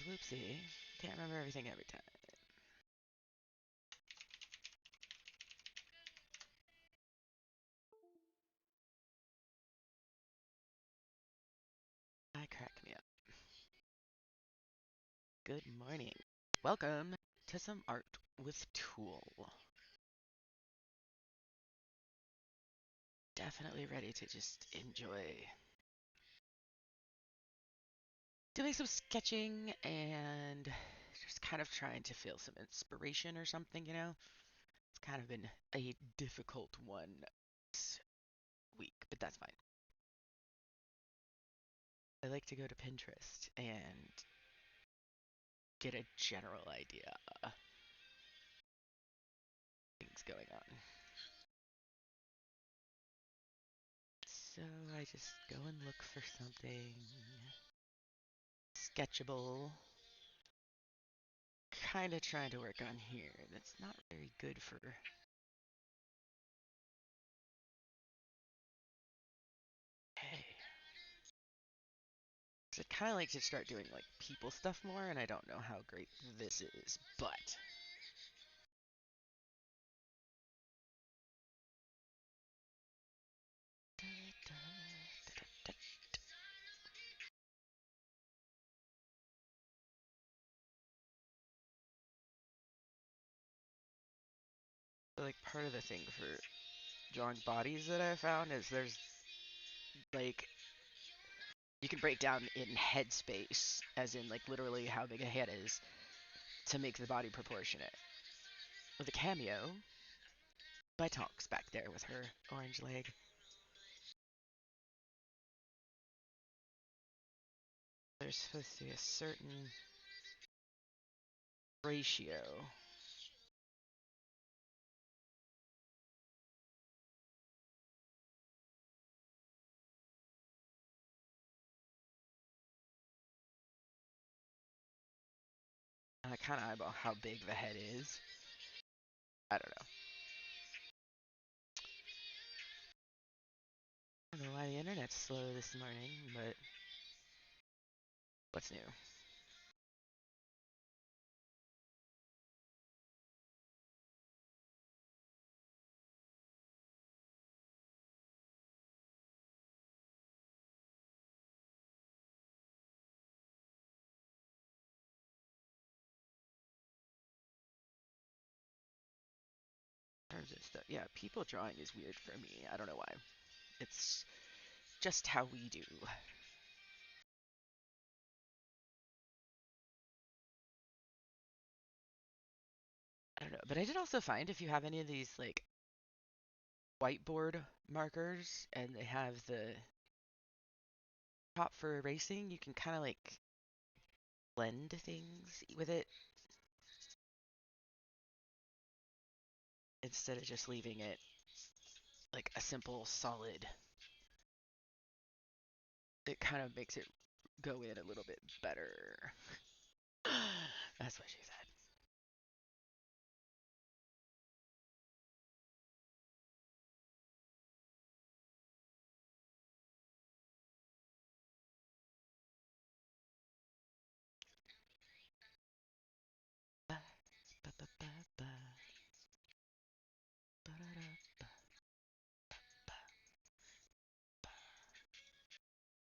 Whoopsie. Can't remember everything every time. I crack me up. Good morning. Welcome to some art with Tool. Definitely ready to just enjoy doing some sketching and just kind of trying to feel some inspiration or something, you know? It's kind of been a difficult one this week, but that's fine. I like to go to Pinterest and get a general idea of things going on. So I just go and look for something sketchable. Kind of trying to work on here. That's not very good for. Hey. I'd kind of like to start doing like people stuff more, and I don't know how great this is, but like part of the thing for drawing bodies that I found is there's like you can break down in head space, as in like literally how big a head is, to make the body proportionate. With a cameo by Tonks back there with her orange leg. There's supposed to be a certain ratio. I kind of eyeball how big the head is. I don't know. I don't know why the internet's slow this morning, but what's new? In terms of stuff, yeah, people drawing is weird for me. I don't know why. It's just how we do. I don't know, but I did also find if you have any of these like whiteboard markers and they have the top for erasing, you can kind of like blend things with it instead of just leaving it like a simple solid. It kind of makes it go in a little bit better. That's what she said.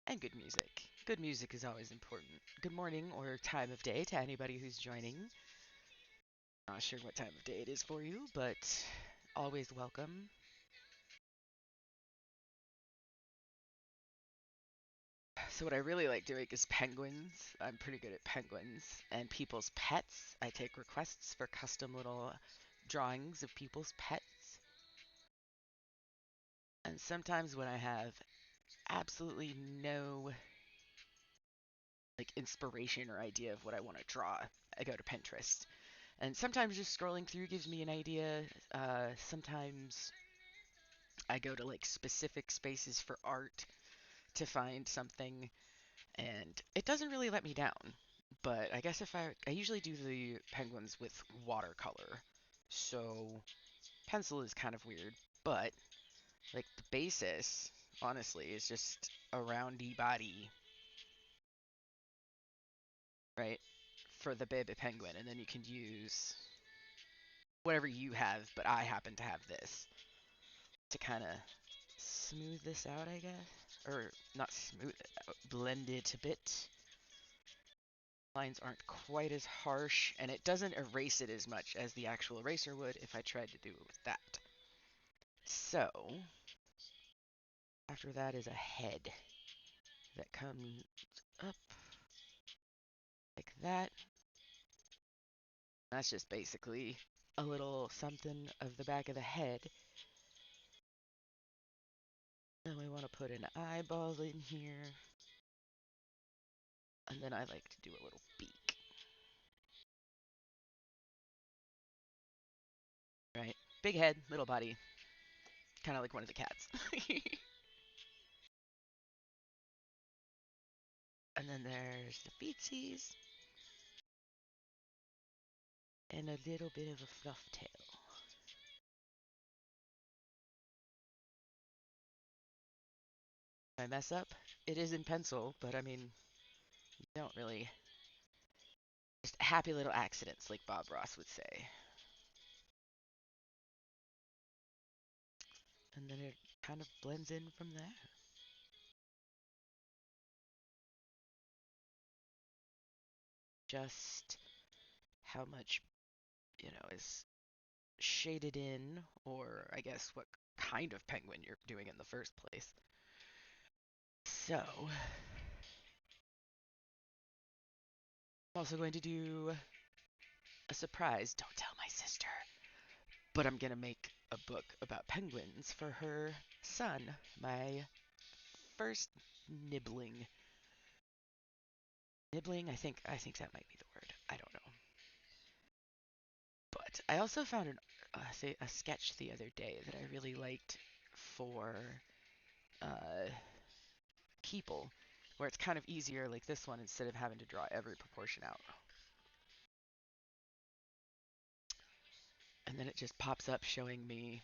And good music. Good music is always important. Good morning or time of day to anybody who's joining. Not sure what time of day it is for you, but always welcome. So what I really like doing is penguins. I'm pretty good at penguins and people's pets. I take requests for custom little drawings of people's pets. And sometimes when I have absolutely no like inspiration or idea of what I want to draw, I go to Pinterest. And sometimes just scrolling through gives me an idea. Sometimes I go to like specific spaces for art to find something, and it doesn't really let me down. But I guess if I usually do the penguins with watercolor, so pencil is kind of weird. But like the basis, honestly, is just a roundy body, right? for the baby penguin, and then you can use whatever you have, but I happen to have this to kind of smooth this out, I guess. Or not smooth it out, blend it a bit. Lines aren't quite as harsh, and it doesn't erase it as much as the actual eraser would if I tried to do it with that. So, after that is a head that comes up like that. That's just basically a little something of the back of the head. Then we want to put an eyeball in here. And then I like to do a little beak. Right? Big head, little body. Kind of like one of the cats. And then there's the feetsies. And a little bit of a fluff tail. If I mess up, it is in pencil, but I mean, you don't really. Just happy little accidents, like Bob Ross would say. And then it kind of blends in from there. Just how much, is shaded in, or I guess what kind of penguin you're doing in the first place. So, I'm also going to do a surprise. Don't tell my sister. But I'm going to make a book about penguins for her son, my first nibbling. Nibbling, I think that might be the word. I don't know. But I also found a sketch the other day that I really liked for uh, Keeple, where it's kind of easier like this one instead of having to draw every proportion out. And then it just pops up showing me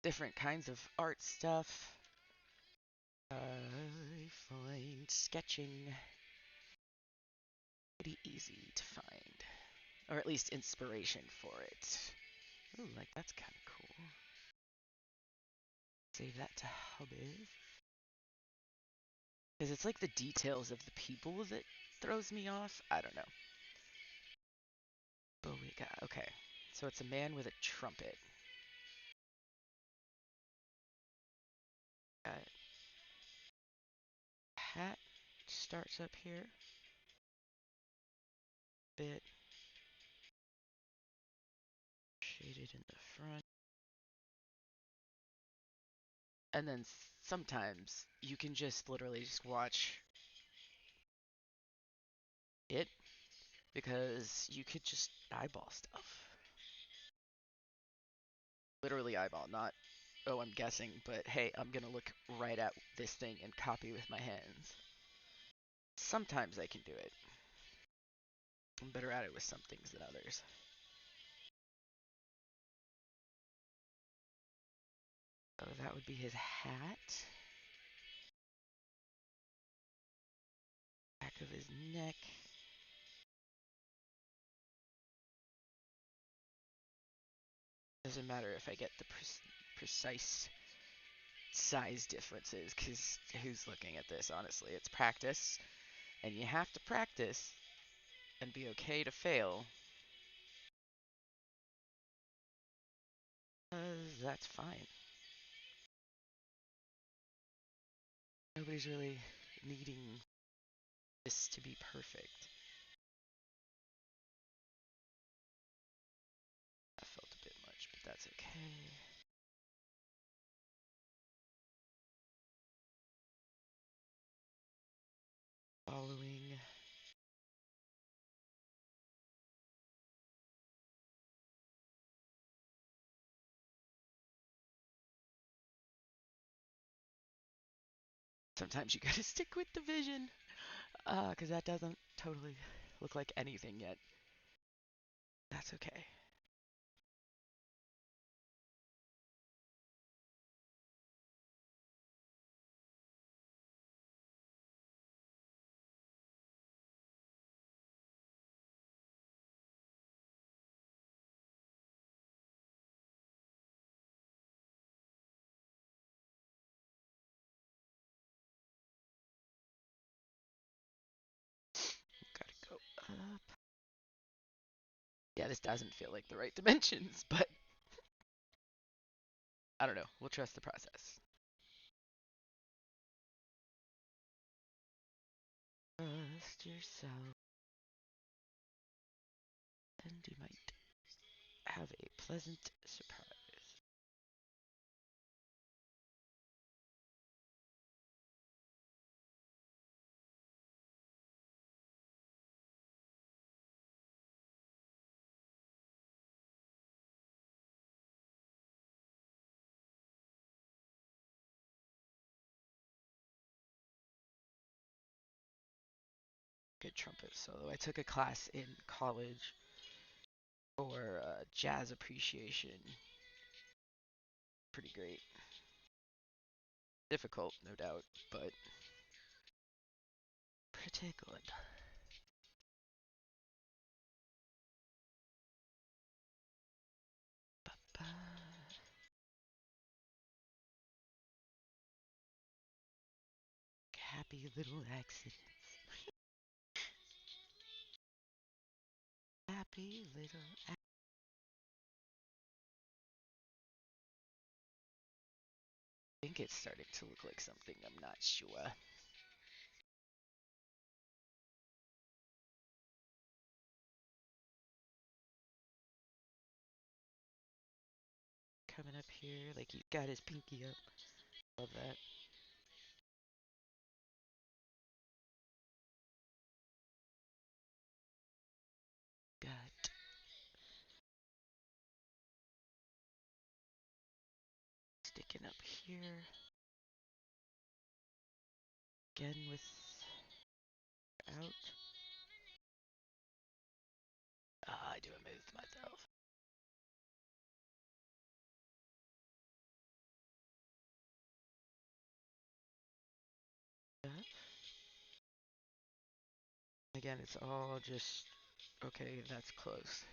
different kinds of art stuff. I find sketching pretty easy to find, or at least inspiration for it. Ooh, like that's kind of cool. Save that to hobby. Because it's like the details of the people that throws me off. I don't know. But we got, okay. So it's a man with a trumpet. Got hat starts up here. Bit shaded in the front. And then sometimes you can just literally just watch it because you could just eyeball stuff. Literally eyeball, not, oh, I'm guessing, but hey, I'm gonna look right at this thing and copy with my hands. Sometimes I can do it. I'm better at it with some things than others. Oh, that would be his hat. Back of his neck. Doesn't matter if I get the precise size differences, because who's looking at this, honestly? It's practice, and you have to practice and be okay to fail. That's fine. Nobody's really needing this to be perfect. That felt a bit much, but that's okay. Following. Sometimes you gotta stick with the vision, because that doesn't totally look like anything yet. That's okay. Yeah, this doesn't feel like the right dimensions, but I don't know. We'll trust the process. Trust yourself, and you might have a pleasant surprise. Good trumpet solo. I took a class in college for jazz appreciation. Pretty great. Difficult, no doubt, but pretty good. Ba-ba. Happy little accidents. Happy little accidents. I think it's starting to look like something. I'm not sure. Coming up here, like he got his pinky up. Love that. Got sticking up here. Again with out. I do a move to myself. Yeah. Again, it's all just okay. That's close.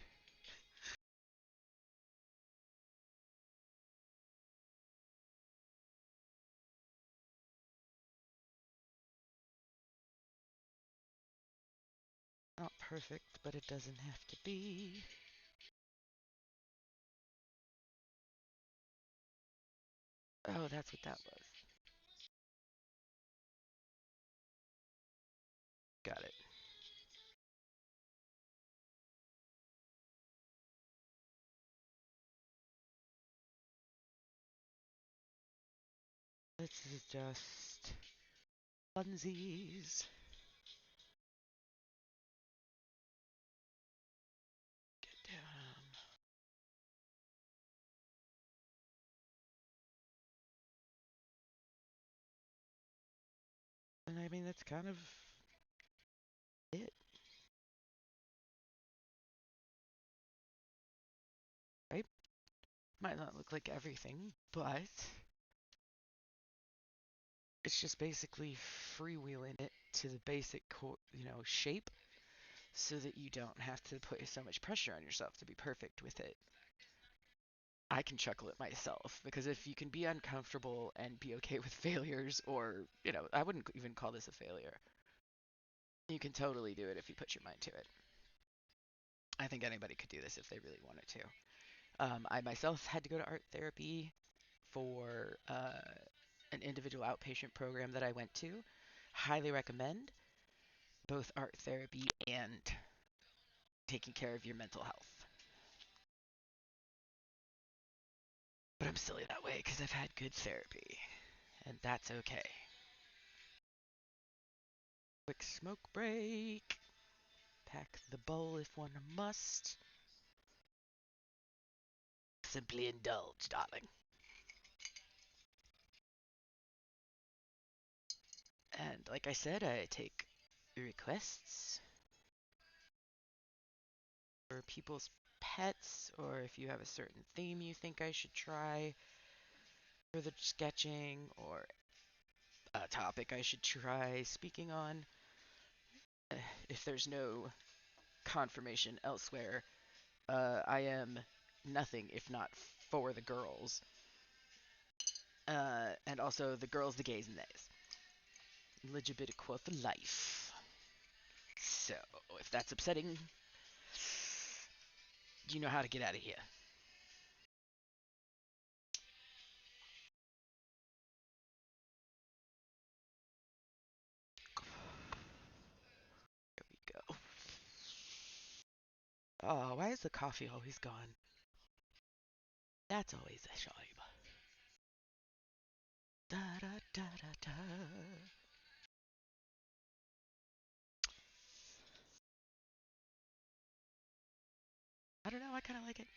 Not perfect, but it doesn't have to be. Oh, that's what that was. Got it. This is just funsies. Get down. And I mean, that's kind of it, right? Might not look like everything, but it's just basically freewheeling it to the basic, shape so that you don't have to put so much pressure on yourself to be perfect with it. I can chuckle at myself because if you can be uncomfortable and be okay with failures, or, I wouldn't even call this a failure. You can totally do it if you put your mind to it. I think anybody could do this if they really wanted to. I myself had to go to art therapy for an individual outpatient program that I went to. Highly recommend both art therapy and taking care of your mental health. But I'm silly that way because I've had good therapy, and that's okay. Quick smoke break. Pack the bowl if one must. Simply indulge, darling. And like I said, I take requests for people's pets, or if you have a certain theme you think I should try for the sketching, or a topic I should try speaking on. If there's no confirmation elsewhere, I am nothing if not for the girls. And also the girls, the gays, and theys. LGBT for life. So, if that's upsetting, You know how to get out of here. Here we go. Oh, why is the coffee always gone? That's always a shame. Da da da da da. I don't know. I kind of like it.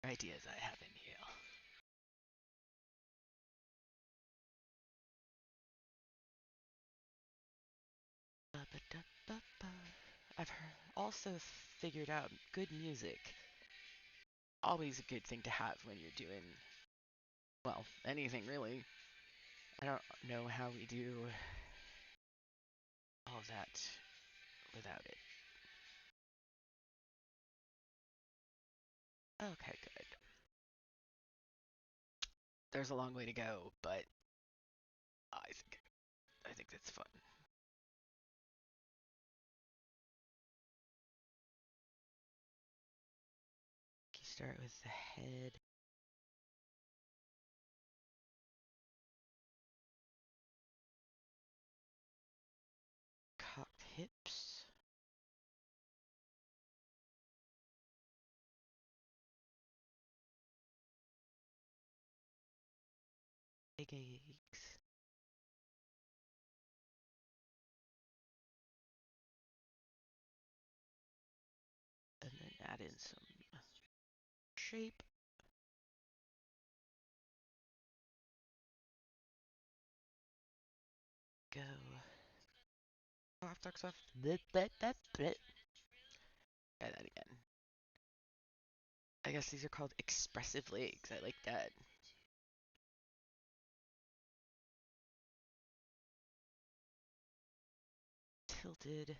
Ideas I have in here. Ba-ba-da-ba-ba. Also figured out good music. Always a good thing to have when you're doing, well, anything really. I don't know how we do all of that without it. Okay, good. There's a long way to go, but I think I think that's fun. You start with the head, cocked hips, egg eggs, and then add in some shape. Go. Off, talks off. Try that again. I guess these are called expressive legs. I like that. Tilted.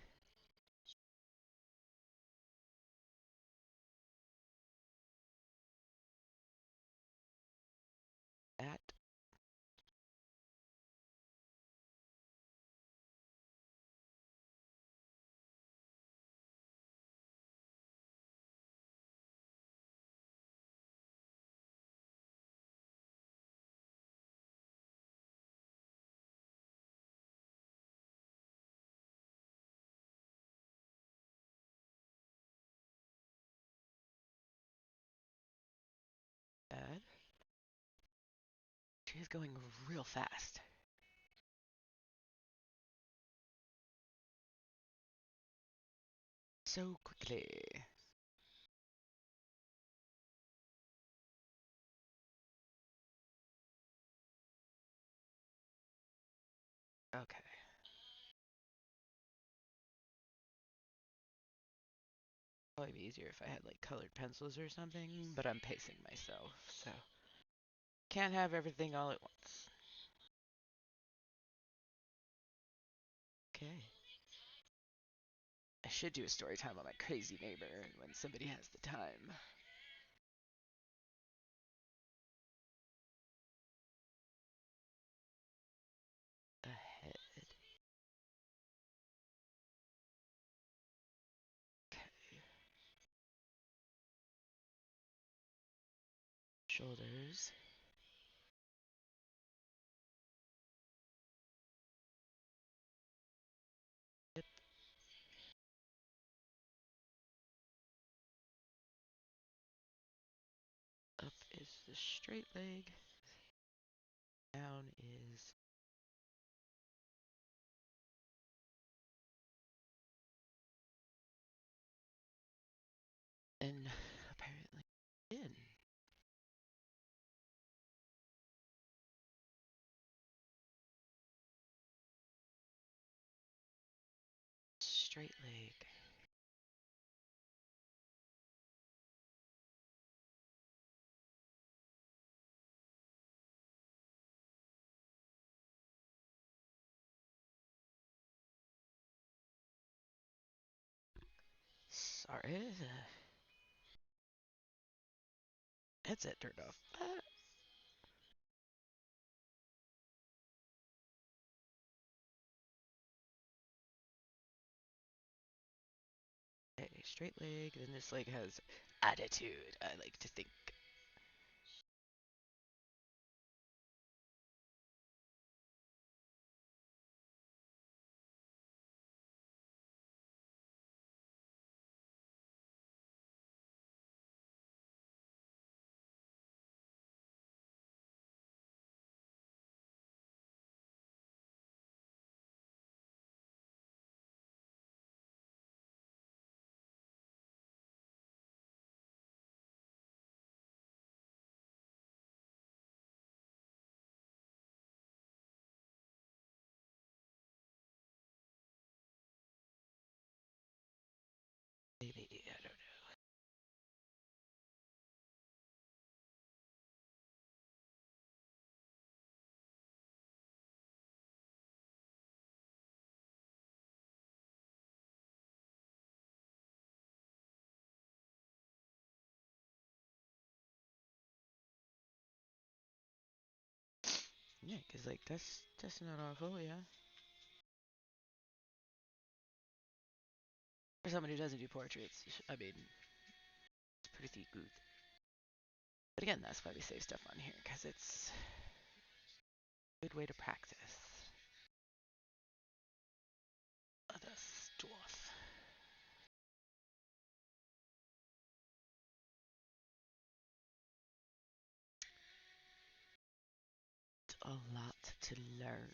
That. That. She's going real fast. So quickly. Okay. Probably be easier if I had like colored pencils or something, but I'm pacing myself, so can't have everything all at once. Okay. I should do a story time on my crazy neighbor when somebody has the time. Ahead. Okay. Shoulders. Hip. Up is the straight leg. Down is and apparently in. Straight leg. Sorry. The headset turned off. straight leg, and this leg has attitude, I like to think. Maybe, I don't know. Yeah, because, like, that's not awful, yeah. For someone who doesn't do portraits, I mean, it's pretty good. But again, that's why we save stuff on here, because it's a good way to practice. Other stuff. A lot to learn.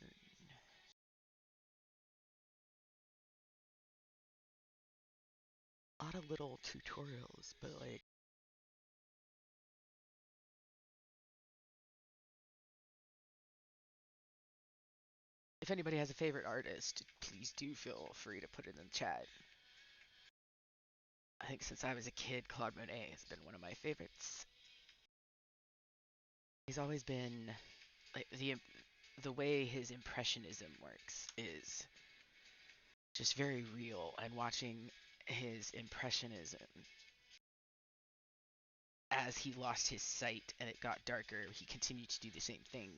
A lot of little tutorials, but like, if anybody has a favorite artist, please do feel free to put it in the chat. I think since I was a kid, Claude Monet has been one of my favorites. He's always been like the way his impressionism works is just very real, and watching his impressionism as he lost his sight and it got darker, he continued to do the same thing.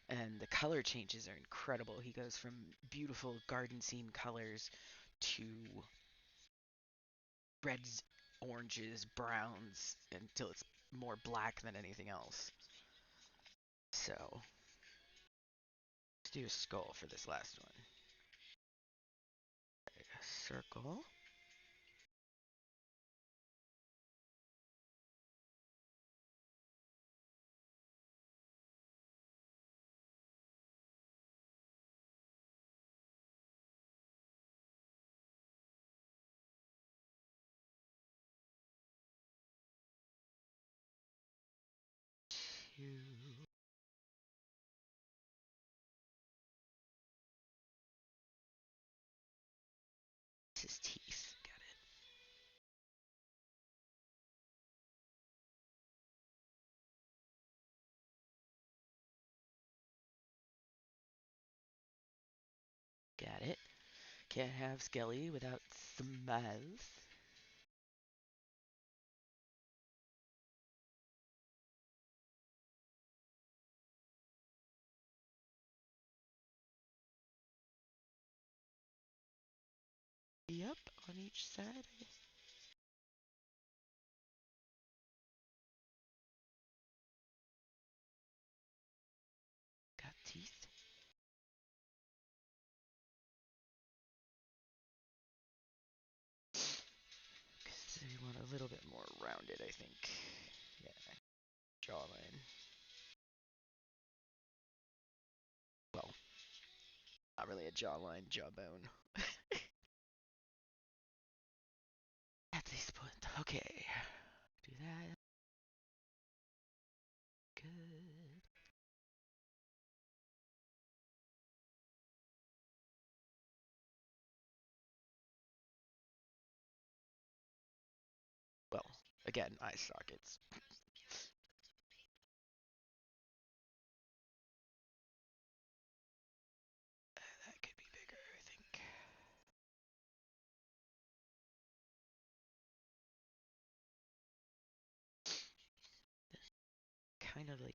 And the color changes are incredible. He goes from beautiful garden scene colors to reds, oranges, browns until it's more black than anything else. So, let's do a skull for this last one. A circle. Two. His teeth. Got it. Can't have Skelly without smiles. Yep, on each side, I guess. Got teeth. Because you want a little bit more rounded, I think. Yeah, jawline. Well, not really a jawline, jawbone. At this point, okay. Do that. Good. Well, again, eye sockets. That could be bigger, I think. Kind of like